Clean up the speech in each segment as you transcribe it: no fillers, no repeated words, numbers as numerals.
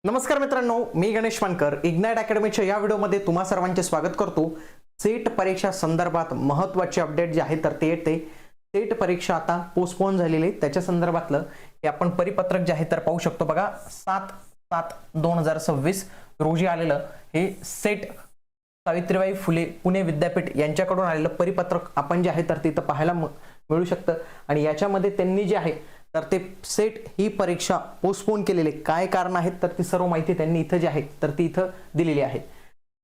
नमस्कार मित्रांनो, मी गणेश मानकर इग्नाइट अकॅडमीच्या या व्हिडिओमध्ये तुम्हा सर्वांचे स्वागत करतो। सेट परीक्षा संदर्भात महत्त्वाचे अपडेट जे आहे तर ते येते। सेट परीक्षा आता पोस्टपोन झालेली आहे, त्याच्या संदर्भातलं हे आपण परिपत्रक जे आहे तर पाहू शकतो बघा। 7/7/2026 रोजी आलेलं हे सेट सावित्रीबाई फुले पुणे विद्यापीठ यांच्याकडून आलेलं परिपत्रक आपण जे आहे तर तिथं पाहायला मिळू शकतं। आणि याच्यामध्ये त्यांनी जे आहे तर ते सेट ही परीक्षा पोस्टपोन केलेले काय कारण आहेत तर ती सर्व माहिती त्यांनी इथं जी आहे तर ती इथं दिलेली आहे।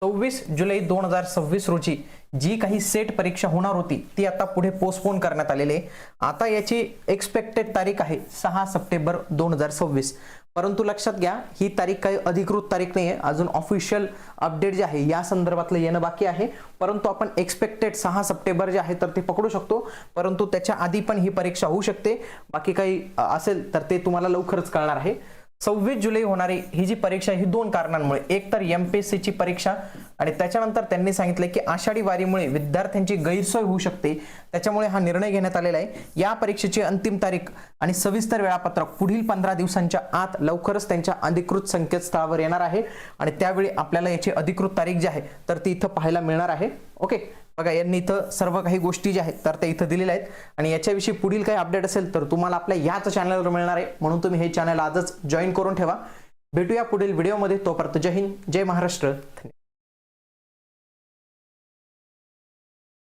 26 जुलै 2026 रोजी जी काही सेट परीक्षा होणार होती ती आता पुढे पोस्टपोन करण्यात आलेली आहे। आता याची एक्सपेक्टेड तारीख आहे 6 सप्टेंबर 2026। परंतु लक्षात घ्या ही तारीख काही अधिकृत तारीख नाही आहे, अजून ऑफिशियल अपडेट जे आहे या संदर्भातलं येणं बाकी आहे। परंतु आपण एक्सपेक्टेड 6 सप्टेंबर जे आहे तर ते पकडू शकतो, परंतु त्याच्या आधी पण ही परीक्षा होऊ शकते। बाकी काही असेल तर ते तुम्हाला लवकरच कळणार आहे। 26 जुलै होणारी ही जी परीक्षा ही दोन कारणांमुळे, एक तर एमपीएससी ची परीक्षा आणि त्याच्यानंतर त्यांनी सांगितले की आषाढी वारीमुळे विद्यार्थ्यांची गैरसोय होऊ शकते, त्याच्यामुळे हा निर्णय घेण्यात आलेला आहे। या परीक्षेची अंतिम तारीख आणि सविस्तर वेळापत्रक पुढील 15 दिवसांच्या आत लवकरच त्यांच्या अधिकृत संकेतस्थळावर येणार आहे आणि त्यावेळी आपल्याला याची अधिकृत तारीख जी आहे तर ती इथं पाहायला मिळणार आहे। ओके, बघा यांनी इथं सर्व काही गोष्टी ज्या आहेत तर त्या इथं दिलेल्या आहेत आणि याच्याविषयी पुढील काही अपडेट असेल तर तुम्हाला आपल्या याच चॅनलवर मिळणार आहे, म्हणून तुम्ही हे चॅनल आजच जॉईन करून ठेवा। भेटूया पुढील व्हिडिओमध्ये, तोपर्यंत जय हिंद, जय महाराष्ट्र।